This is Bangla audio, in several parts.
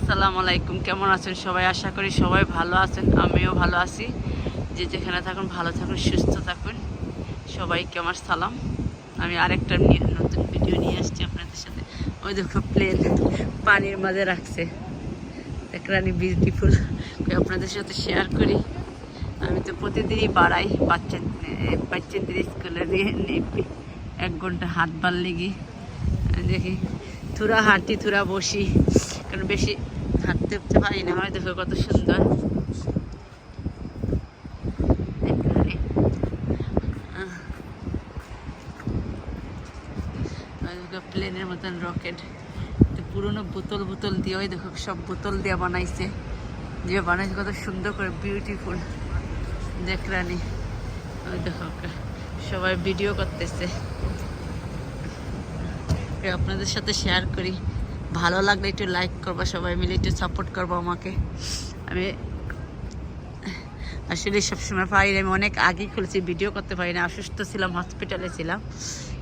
আসসালামু আলাইকুম। কেমন আছেন সবাই? আশা করি সবাই ভালো আছেন, আমিও ভালো আছি। যে যেখানে থাকুন ভালো থাকুন, সুস্থ থাকুন। সবাইকে আমার সালাম। আমি আরেকটা নতুন ভিডিও নিয়ে আসছি আপনাদের সাথে। ওই দেখো প্লেন পানির মাঝে রাখছে, দেখরানি বিউটিফুল। আপনাদের সাথে শেয়ার করি। আমি তো প্রতিদিনই বাড়াই বাচ্চাদের স্কুলে দিয়ে 1 ঘন্টা হাঁটবার লেগে দেখি, থুরা হাঁটি থুরা বসি, কারণ বেশি হাঁটতে উঠতে পারি না। হয় দেখো কত সুন্দর প্লেনের মতন রকেট। পুরোনো বোতল দিয়ে, ওই দেখো সব বোতল দিয়ে বানাইছে, যে বানাইছে কত সুন্দর করে, বিউটিফুল দেখরানি। ওই দেখো সবাই ভিডিও করতেছে, আপনাদের সাথে শেয়ার করি। ভালো লাগলে একটু লাইক করবা, সবাই মিলে একটু সাপোর্ট করবো আমাকে। আমি আসলে সবসময় পারি না, আমি অনেক আগেই খুলেছি, ভিডিও করতে পারি না, অসুস্থ ছিলাম, হসপিটালে ছিলাম।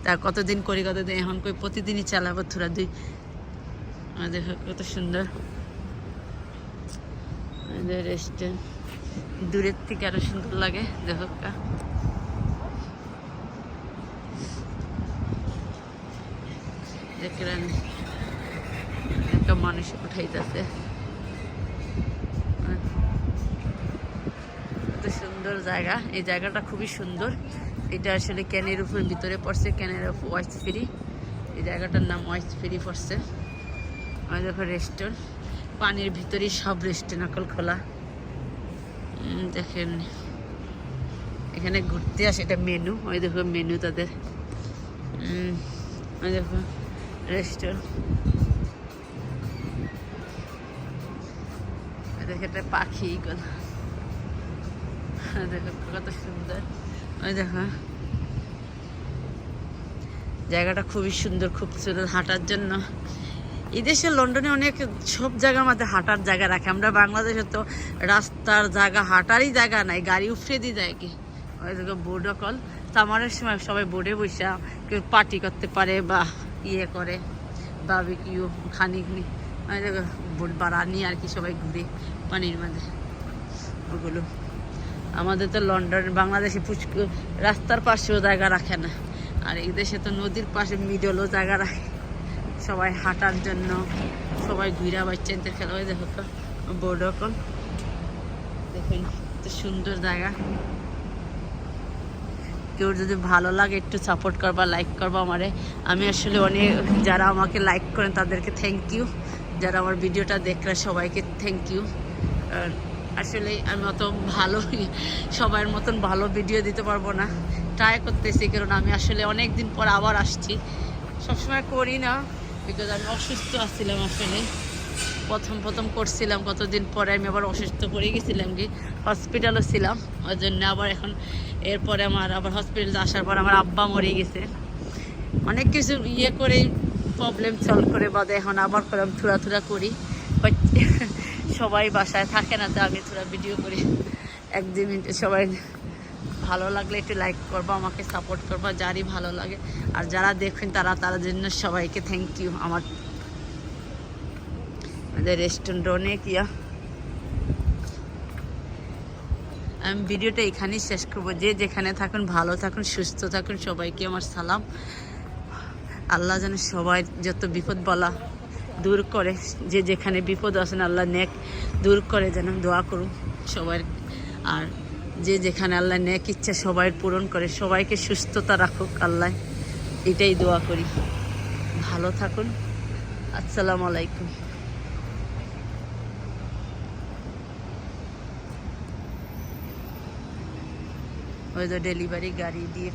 তা কতদিন কতদিন এখন প্রতিদিনই চালাবো থোড়া দুই। দেখো কত সুন্দর রেস্টুরেন্ট, দূরের থেকে আরো সুন্দর লাগে। দেখো দেখলেন একটা মানুষ উঠাইতেছে, কত সুন্দর জায়গা। এই জায়গাটা খুবই সুন্দর। এটা আসলে ক্যানের উপর ভিতরে পড়ছে, ক্যানের উপর ওয়াইস ফ্রি। এই জায়গাটার নাম ওয়াইস ফ্রি পড়ছে। ওই দেখো রেস্টুরেন্ট, পানির ভিতরেই সব রেস্টুরেন্ট নকল খোলা। দেখেন এখানে ঘুরতে আসে, এটা মেনু। ওই দেখো মেনু তাদের। ওই দেখো রেস্টুরেন্ট, দেখো একটা পাখি, দেখো কত সুন্দর। ওই দেখো জায়গাটা খুবই সুন্দর, খুব সুন্দর হাঁটার জন্য। এই দেশে লন্ডনে অনেক সব জায়গার মধ্যে হাঁটার জায়গা রাখে। আমরা বাংলাদেশে তো রাস্তার জায়গা, হাঁটারই জায়গা নাই, গাড়ি উফরে দিয়ে যায় কি। ওই দেখো বোর্ড কল, সামারের সময় সবাই বোর্ডে বসে কেউ পার্টি করতে পারে বা ইয়ে করে, বারবিকিউ খানিকনি। ওই দেখো বোট বাড়া নিয়ে আর কি সবাই ঘুরে পানির মাঝে ওগুলো। আমাদের তো লন্ডন বাংলাদেশে রাস্তার পাশেও জায়গা রাখে না, আর এই দেশে তো নদীর পাশে মিডলও জায়গা রাখে সবাই হাঁটার জন্য, সবাই ঘুরা বাচ্চাদের খেলা। ওই দেখো বোর্ড কল, দেখুন তো সুন্দর জায়গা। কেউ যদি ভালো লাগে একটু সাপোর্ট করবা, লাইক করবা আমারে। আমি আসলে অনেক, যারা আমাকে লাইক করেন তাদেরকে থ্যাংক ইউ, যারা আমার ভিডিওটা দেখলে সবাইকে থ্যাংক ইউ। আসলে আমি অত ভালো সবার মতন ভালো ভিডিও দিতে পারবো না, ট্রাই করতেছি, কারণ আমি আসলে অনেক দিন পর আবার আসছি। সবসময় করি না, বিকজ আমি অসুস্থ আসছিলাম। আসলে প্রথম করছিলাম, কতদিন পরে আমি আবার অসুস্থ পড়ে গেছিলাম, কি হসপিটালও ছিলাম। ওই জন্য আবার এখন এরপরে আমার আবার হসপিটালে আসার পর আমার আব্বা মরে গেছে, অনেক কিছু ইয়ে করে প্রবলেম সলভ করে বাদে এখন আবার করে আমি থুড়া করি। সবাই বাসায় থাকে না, তো আমি থোড়া ভিডিও করি 1-2 মিনিটে। সবাই ভালো লাগলে একটু লাইক করবো, আমাকে সাপোর্ট করবো, যারই ভালো লাগে। আর যারা দেখবেন তারা জন্য সবাইকে থ্যাংক ইউ। আমাদের রেস্টুরেন্ট অনেক ইয়া। আমি ভিডিওটা এখানেই শেষ করবো। যে যেখানে থাকুন ভালো থাকুন, সুস্থ থাকুন, সবাইকে আমার সালাম। আল্লাহ যেন সবাই যত বিপদ বলা দূর করে, যে যেখানে বিপদ আছেন আল্লাহ নেক দূর করে, যেন দোয়া করুন সবাই। আর যে যেখানে আল্লাহ নেক ইচ্ছা সবাই পূরণ করে, সবাইকে সুস্থতা রাখুক আল্লাহ, এটাই দোয়া করি। ভালো থাকুন। আসসালামু আলাইকুম। ওই তো ডেলিভারি গাড়ি দিয়ে